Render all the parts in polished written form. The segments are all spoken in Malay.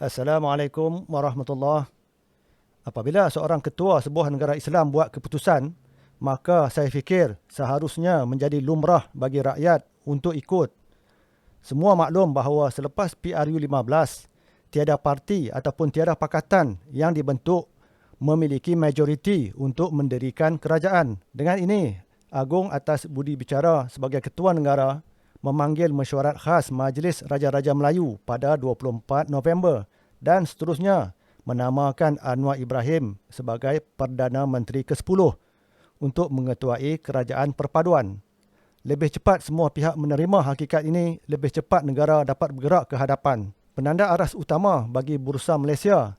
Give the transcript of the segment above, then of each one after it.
Assalamualaikum warahmatullahi. Apabila seorang ketua sebuah negara Islam buat keputusan, maka saya fikir seharusnya menjadi lumrah bagi rakyat untuk ikut. Semua maklum bahawa selepas PRU 15, tiada parti ataupun tiada pakatan yang dibentuk memiliki majoriti untuk mendirikan kerajaan. Dengan ini, Agung atas budi bicara sebagai ketua negara memanggil mesyuarat khas Majlis Raja-Raja Melayu pada 24 November dan seterusnya menamakan Anwar Ibrahim sebagai Perdana Menteri ke-10 untuk mengetuai kerajaan perpaduan. Lebih cepat semua pihak menerima hakikat ini, lebih cepat negara dapat bergerak ke hadapan. Penanda aras utama bagi Bursa Malaysia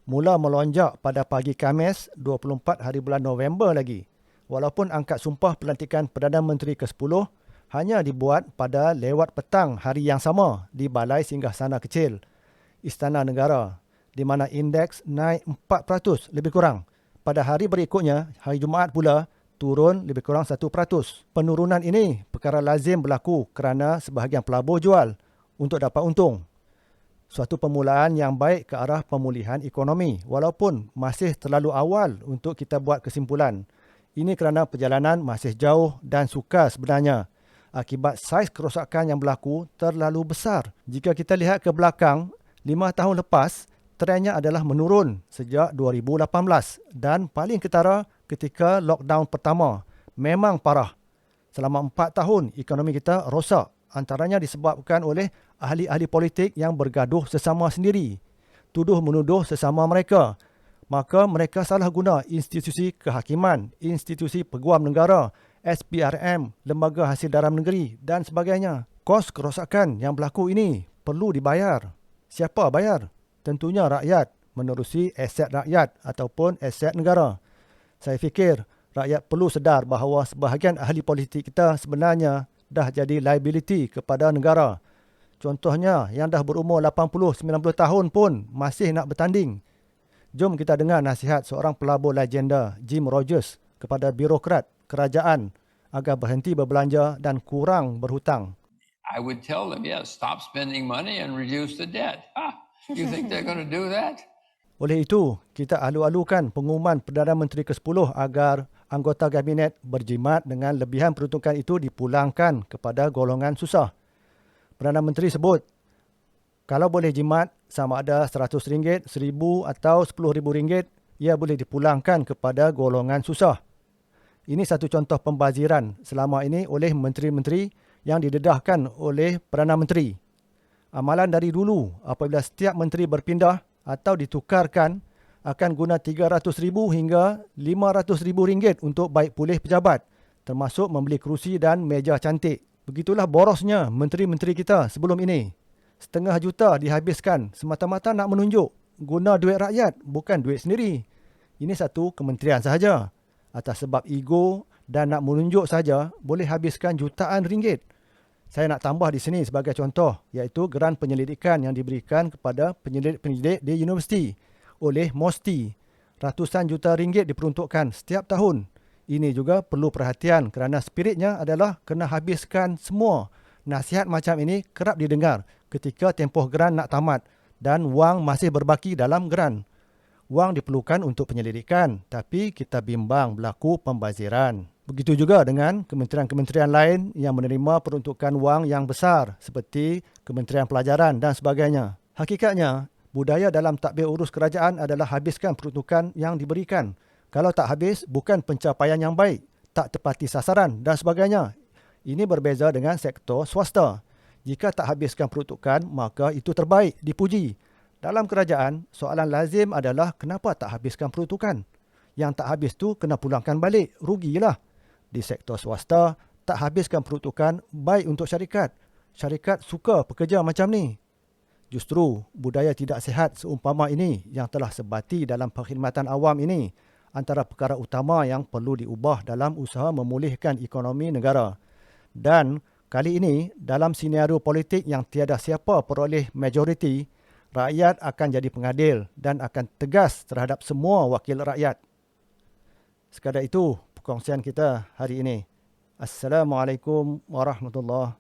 mula melonjak pada pagi Khamis 24 hari bulan November lagi. Walaupun angkat sumpah pelantikan Perdana Menteri ke-10 hanya dibuat pada lewat petang hari yang sama di Balai Singgahsana Kecil, Istana Negara, di mana indeks naik 4% lebih kurang. Pada hari berikutnya, hari Jumaat pula, turun lebih kurang 1%. Penurunan ini perkara lazim berlaku kerana sebahagian pelabur jual untuk dapat untung. Suatu permulaan yang baik ke arah pemulihan ekonomi, walaupun masih terlalu awal untuk kita buat kesimpulan. Ini kerana perjalanan masih jauh dan sukar sebenarnya. Akibat saiz kerosakan yang berlaku terlalu besar. Jika kita lihat ke belakang, 5 tahun lepas, trennya adalah menurun sejak 2018 dan paling ketara ketika lockdown pertama. Memang parah. Selama 4 tahun, ekonomi kita rosak. Antaranya disebabkan oleh ahli-ahli politik yang bergaduh sesama sendiri. Tuduh-menuduh sesama mereka. Maka mereka salah guna institusi kehakiman, institusi peguam negara, SPRM, lembaga hasil dalam negeri dan sebagainya. Kos kerosakan yang berlaku ini perlu dibayar. Siapa bayar? Tentunya rakyat menerusi aset rakyat ataupun aset negara. Saya fikir rakyat perlu sedar bahawa sebahagian ahli politik kita sebenarnya dah jadi liability kepada negara. Contohnya yang dah berumur 80-90 tahun pun masih nak bertanding. Jom kita dengar nasihat seorang pelabur legenda, Jim Rogers, kepada birokrat kerajaan agar berhenti berbelanja dan kurang berhutang. I would tell them, yes, stop spending money and reduce the debt. You think they're going to do that? Oleh itu, kita alu-alukan pengumuman Perdana Menteri ke-10 agar anggota kabinet berjimat dengan lebihan peruntukan itu dipulangkan kepada golongan susah. Perdana Menteri sebut, kalau boleh jimat sama ada RM100, RM1,000 atau RM10,000, ia boleh dipulangkan kepada golongan susah. Ini satu contoh pembaziran selama ini oleh menteri-menteri yang didedahkan oleh Perdana Menteri. Amalan dari dulu apabila setiap menteri berpindah atau ditukarkan akan guna RM300,000 hingga RM500,000 untuk baik pulih pejabat, termasuk membeli kerusi dan meja cantik. Begitulah borosnya menteri-menteri kita sebelum ini. RM500,000 dihabiskan semata-mata nak menunjuk guna duit rakyat, bukan duit sendiri. Ini satu kementerian sahaja. Atas sebab ego dan nak menunjuk saja boleh habiskan jutaan ringgit. Saya nak tambah di sini sebagai contoh, iaitu geran penyelidikan yang diberikan kepada penyelidik-penyelidik di universiti oleh MOSTI. Ratusan juta ringgit diperuntukkan setiap tahun. Ini juga perlu perhatian kerana spiritnya adalah kena habiskan semua. Nasihat macam ini kerap didengar ketika tempoh geran nak tamat dan wang masih berbaki dalam geran. Wang diperlukan untuk penyelidikan, tapi kita bimbang berlaku pembaziran. Begitu juga dengan kementerian-kementerian lain yang menerima peruntukan wang yang besar seperti Kementerian Pelajaran dan sebagainya. Hakikatnya, budaya dalam tadbir urus kerajaan adalah habiskan peruntukan yang diberikan. Kalau tak habis, bukan pencapaian yang baik, tak tepati sasaran dan sebagainya. Ini berbeza dengan sektor swasta. Jika tak habiskan peruntukan, maka itu terbaik, dipuji. Dalam kerajaan, soalan lazim adalah kenapa tak habiskan peruntukan? Yang tak habis tu kena pulangkan balik, rugilah. Di sektor swasta, tak habiskan peruntukan baik untuk syarikat. Syarikat suka pekerja macam ni. Justru, budaya tidak sihat seumpama ini yang telah sebati dalam perkhidmatan awam ini antara perkara utama yang perlu diubah dalam usaha memulihkan ekonomi negara. Dan kali ini, dalam senario politik yang tiada siapa peroleh majoriti, rakyat akan jadi pengadil dan akan tegas terhadap semua wakil rakyat. Sekadar itu perkongsian kita hari ini. Assalamualaikum warahmatullahi